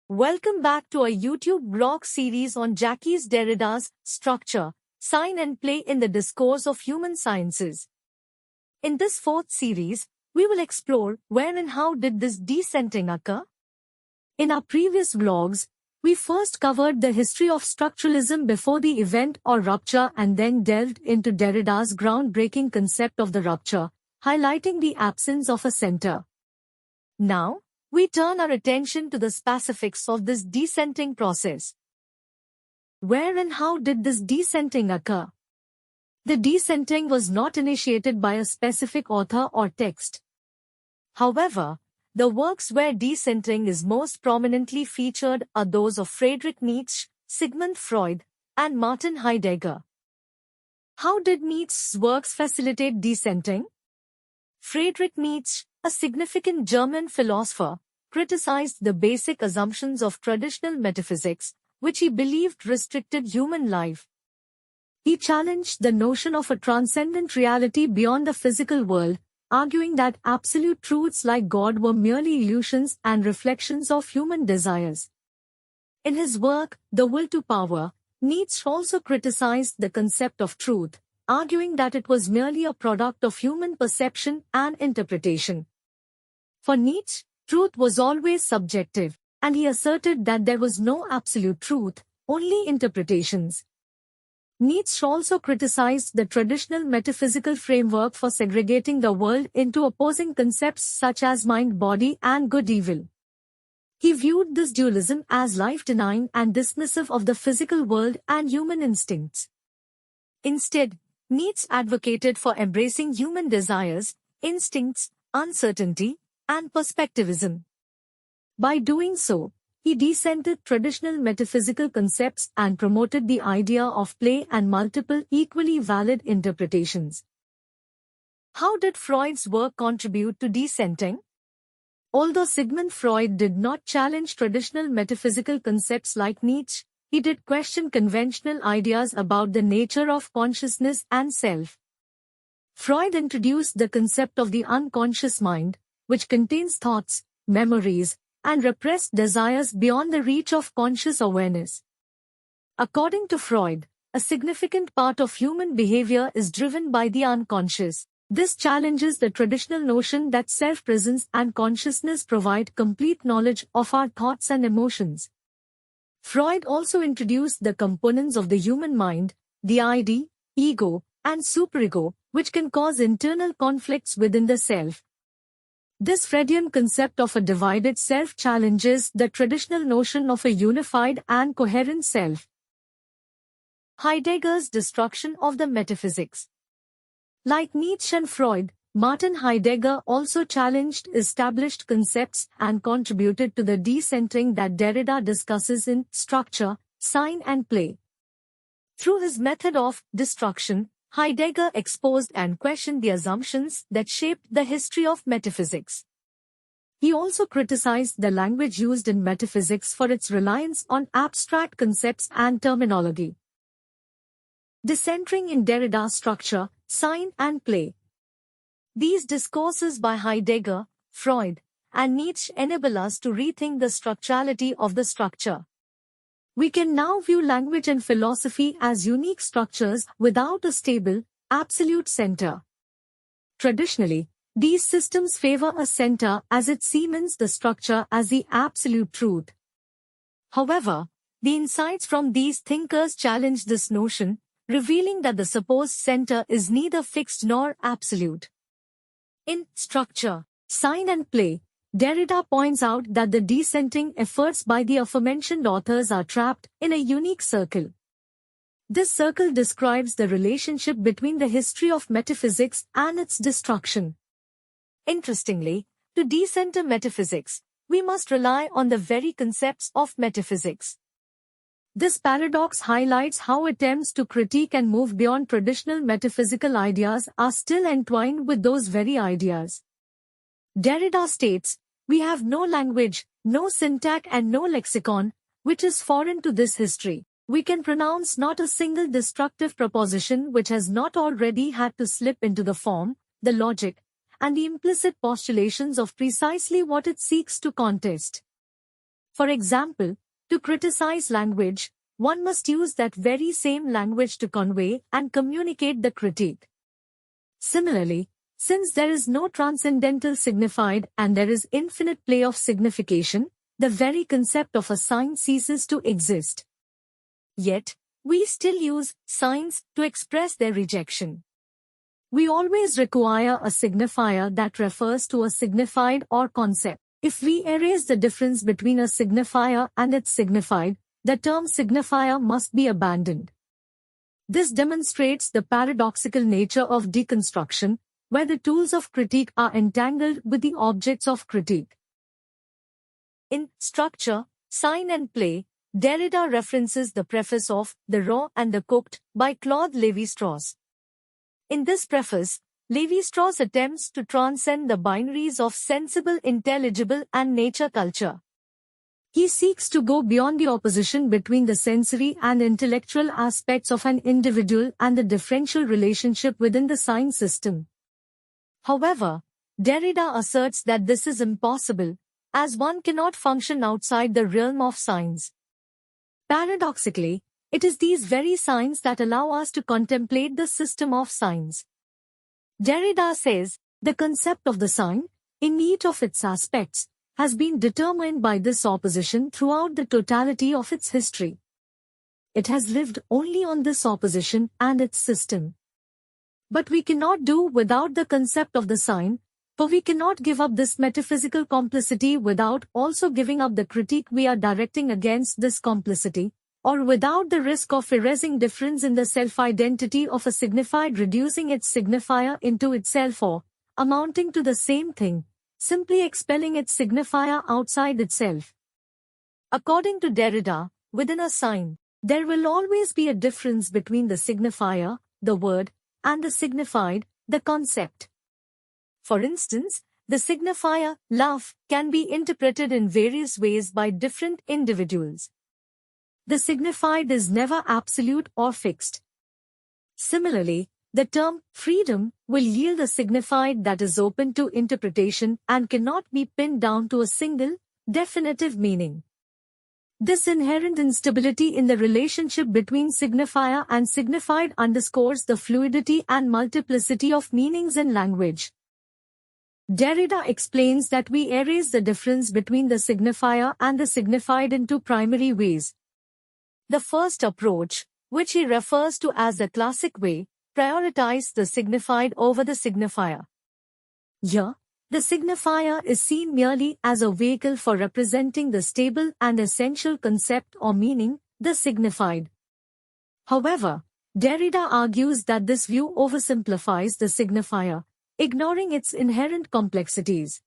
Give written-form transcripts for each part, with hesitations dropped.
Welcome back to our YouTube blog series on Jacques Derrida's Structure, Sign and Play in the Discourse of Human Sciences. In this fourth series, we will explore where and how did this descenting occur. In our previous vlogs, we first covered the history of structuralism before the event or rupture and then delved into Derrida's groundbreaking concept of the rupture, highlighting the absence of a center. Now, we turn our attention to the specifics of this descenting process. Where and how did this descenting occur? The descenting was not initiated by a specific author or text. However, the works where descenting is most prominently featured are those of Friedrich Nietzsche, Sigmund Freud, and Martin Heidegger. How did Nietzsche's works facilitate descenting? Friedrich Nietzsche, a significant German philosopher, criticized the basic assumptions of traditional metaphysics, which he believed restricted human life. He challenged the notion of a transcendent reality beyond the physical world, arguing that absolute truths like God were merely illusions and reflections of human desires. In his work, The Will to Power, Nietzsche also criticized the concept of truth, arguing that it was merely a product of human perception and interpretation. For Nietzsche, truth was always subjective, and he asserted that there was no absolute truth, only interpretations. Nietzsche also criticized the traditional metaphysical framework for segregating the world into opposing concepts such as mind-body and good-evil. He viewed this dualism as life-denying and dismissive of the physical world and human instincts. Instead, Nietzsche advocated for embracing human desires, instincts, uncertainty, and perspectivism. By doing so, he descented traditional metaphysical concepts and promoted the idea of play and multiple equally valid interpretations. How did Freud's work contribute to descenting? Although Sigmund Freud did not challenge traditional metaphysical concepts like Nietzsche, he did question conventional ideas about the nature of consciousness and self. Freud introduced the concept of the unconscious mind, which contains thoughts, memories, and repressed desires beyond the reach of conscious awareness. According to Freud, a significant part of human behavior is driven by the unconscious. This challenges the traditional notion that self-presence and consciousness provide complete knowledge of our thoughts and emotions. Freud also introduced the components of the human mind, the ID, ego, and superego, which can cause internal conflicts within the self. This Freudian concept of a divided self challenges the traditional notion of a unified and coherent self. Heidegger's destruction of the metaphysics. Like Nietzsche and Freud, Martin Heidegger also challenged established concepts and contributed to the descentering that Derrida discusses in Structure, Sign and Play. Through his method of destruction, Heidegger exposed and questioned the assumptions that shaped the history of metaphysics. He also criticized the language used in metaphysics for its reliance on abstract concepts and terminology. Decentering in Derrida's Structure, Sign and Play. These discourses by Heidegger, Freud, and Nietzsche enable us to rethink the structurality of the structure. We can now view language and philosophy as unique structures without a stable, absolute center. Traditionally, these systems favor a center as it cements the structure as the absolute truth. However, the insights from these thinkers challenge this notion, revealing that the supposed center is neither fixed nor absolute. In Structure, Sign and Play, Derrida points out that the descenting efforts by the aforementioned authors are trapped in a unique circle. This circle describes the relationship between the history of metaphysics and its destruction. Interestingly, to decenter metaphysics, we must rely on the very concepts of metaphysics. This paradox highlights how attempts to critique and move beyond traditional metaphysical ideas are still entwined with those very ideas. Derrida states, "We have no language, no syntax and no lexicon, which is foreign to this history. We can pronounce not a single destructive proposition which has not already had to slip into the form, the logic, and the implicit postulations of precisely what it seeks to contest." For example, to criticize language, one must use that very same language to convey and communicate the critique. Similarly, since there is no transcendental signified and there is infinite play of signification, the very concept of a sign ceases to exist. Yet, we still use signs to express their rejection. We always require a signifier that refers to a signified or concept. If we erase the difference between a signifier and its signified, the term signifier must be abandoned. This demonstrates the paradoxical nature of deconstruction, where the tools of critique are entangled with the objects of critique. In Structure, Sign and Play, Derrida references the preface of The Raw and the Cooked by Claude Lévi-Strauss. In this preface, Lévi-Strauss attempts to transcend the binaries of sensible, intelligible, and nature culture. He seeks to go beyond the opposition between the sensory and intellectual aspects of an individual and the differential relationship within the sign system. However, Derrida asserts that this is impossible, as one cannot function outside the realm of signs. Paradoxically, it is these very signs that allow us to contemplate the system of signs. Derrida says, the concept of the sign, in each of its aspects, has been determined by this opposition throughout the totality of its history. It has lived only on this opposition and its system. But we cannot do without the concept of the sign, for we cannot give up this metaphysical complicity without also giving up the critique we are directing against this complicity, or without the risk of erasing difference in the self-identity of a signified, reducing its signifier into itself, or, amounting to the same thing, simply expelling its signifier outside itself. According to Derrida, within a sign, there will always be a difference between the signifier, the word, and the signified, the concept. For instance, the signifier, love, can be interpreted in various ways by different individuals. The signified is never absolute or fixed. Similarly, the term freedom will yield a signified that is open to interpretation and cannot be pinned down to a single, definitive meaning. This inherent instability in the relationship between signifier and signified underscores the fluidity and multiplicity of meanings in language. Derrida explains that we erase the difference between the signifier and the signified in two primary ways. The first approach, which he refers to as the classic way, prioritizes the signified over the signifier. Here, the signifier is seen merely as a vehicle for representing the stable and essential concept or meaning, the signified. However, Derrida argues that this view oversimplifies the signifier, ignoring its inherent complexities.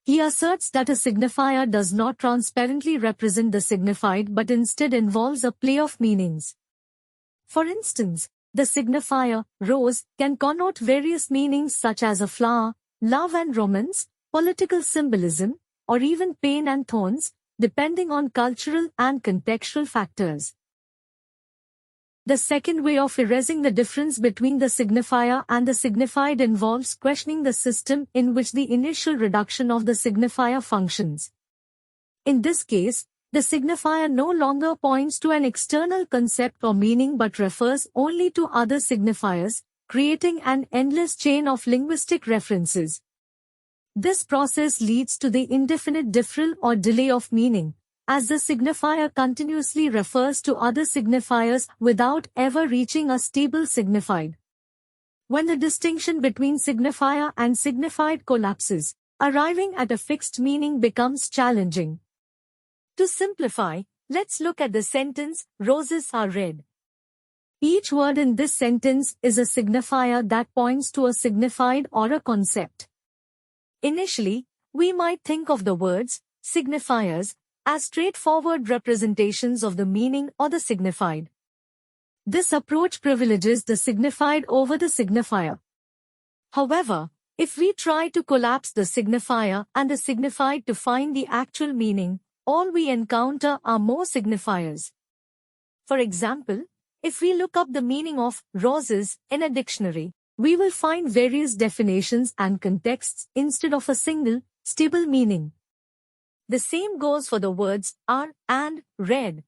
He asserts that a signifier does not transparently represent the signified but instead involves a play of meanings. For instance, the signifier, rose, can connote various meanings such as a flower, love and romance, political symbolism, or even pain and thorns, depending on cultural and contextual factors. The second way of erasing the difference between the signifier and the signified involves questioning the system in which the initial reduction of the signifier functions. In this case, the signifier no longer points to an external concept or meaning but refers only to other signifiers, creating an endless chain of linguistic references. This process leads to the indefinite deferral or delay of meaning, as the signifier continuously refers to other signifiers without ever reaching a stable signified. When the distinction between signifier and signified collapses, arriving at a fixed meaning becomes challenging. To simplify, let's look at the sentence, roses are red. Each word in this sentence is a signifier that points to a signified or a concept. Initially, we might think of the words, signifiers, as straightforward representations of the meaning or the signified. This approach privileges the signified over the signifier. However, if we try to collapse the signifier and the signified to find the actual meaning, all we encounter are more signifiers. For example, if we look up the meaning of roses in a dictionary, we will find various definitions and contexts instead of a single, stable meaning. The same goes for the words are and red.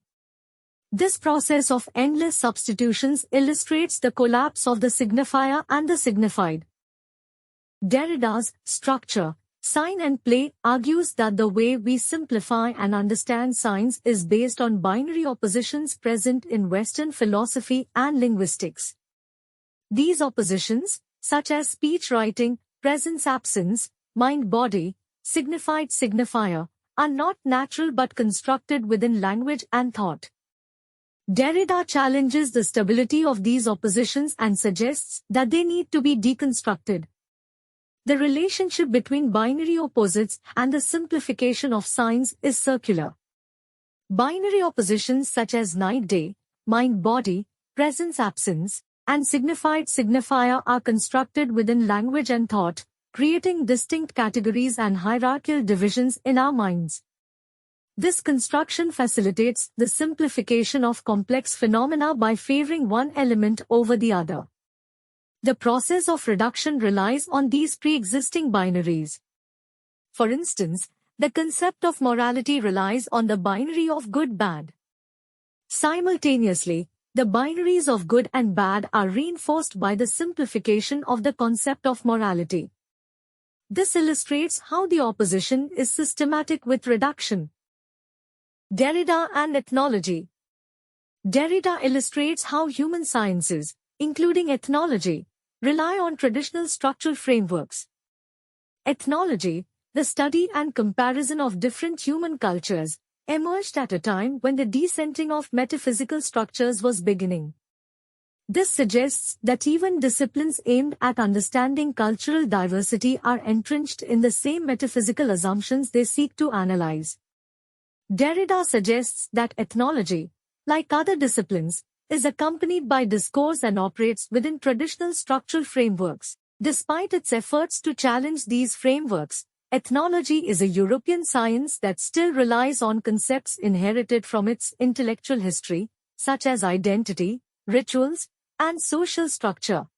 This process of endless substitutions illustrates the collapse of the signifier and the signified. Derrida's structure, sign and play argues that the way we simplify and understand signs is based on binary oppositions present in Western philosophy and linguistics. These oppositions, such as speech-writing, presence-absence, mind-body, signified-signifier, are not natural but constructed within language and thought. Derrida challenges the stability of these oppositions and suggests that they need to be deconstructed. The relationship between binary opposites and the simplification of signs is circular. Binary oppositions such as night-day, mind-body, presence-absence, and signified signifier are constructed within language and thought, creating distinct categories and hierarchical divisions in our minds. This construction facilitates the simplification of complex phenomena by favoring one element over the other. The process of reduction relies on these pre-existing binaries. For instance, the concept of morality relies on the binary of good-bad. Simultaneously, the binaries of good and bad are reinforced by the simplification of the concept of morality. This illustrates how the opposition is systematic with reduction. Derrida and ethnology. Derrida illustrates how human sciences, including ethnology, rely on traditional structural frameworks. Ethnology, the study and comparison of different human cultures, emerged at a time when the descenting of metaphysical structures was beginning. This suggests that even disciplines aimed at understanding cultural diversity are entrenched in the same metaphysical assumptions they seek to analyze. Derrida suggests that ethnology, like other disciplines, is accompanied by discourse and operates within traditional structural frameworks. Despite its efforts to challenge these frameworks, ethnology is a European science that still relies on concepts inherited from its intellectual history, such as identity, rituals, and social structure.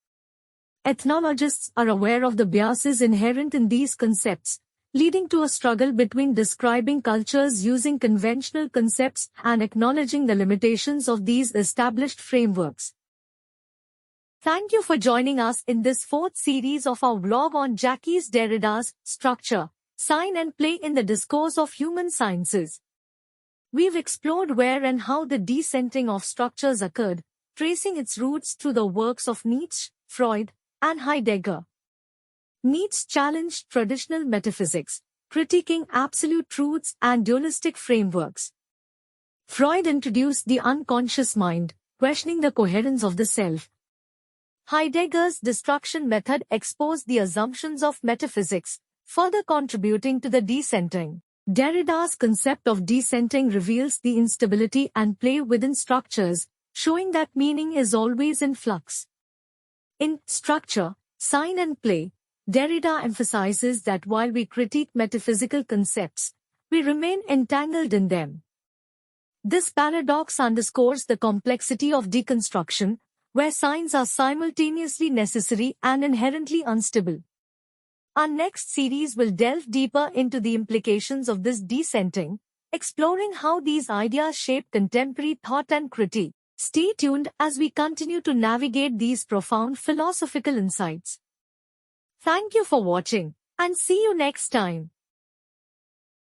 Ethnologists are aware of the biases inherent in these concepts, leading to a struggle between describing cultures using conventional concepts and acknowledging the limitations of these established frameworks. Thank you for joining us in this fourth series of our vlog on Jacques Derrida's structure, sign and play in the discourse of human sciences. We've explored where and how the descenting of structures occurred, tracing its roots through the works of Nietzsche, Freud, and Heidegger. Nietzsche challenged traditional metaphysics, critiquing absolute truths and dualistic frameworks. Freud introduced the unconscious mind, questioning the coherence of the self. Heidegger's destruction method exposed the assumptions of metaphysics, further contributing to the descenting. Derrida's concept of descenting reveals the instability and play within structures, showing that meaning is always in flux. In Structure, Sign and Play, Derrida emphasizes that while we critique metaphysical concepts, we remain entangled in them. This paradox underscores the complexity of deconstruction, where signs are simultaneously necessary and inherently unstable. Our next series will delve deeper into the implications of this descenting, exploring how these ideas shape contemporary thought and critique. Stay tuned as we continue to navigate these profound philosophical insights. Thank you for watching, and see you next time.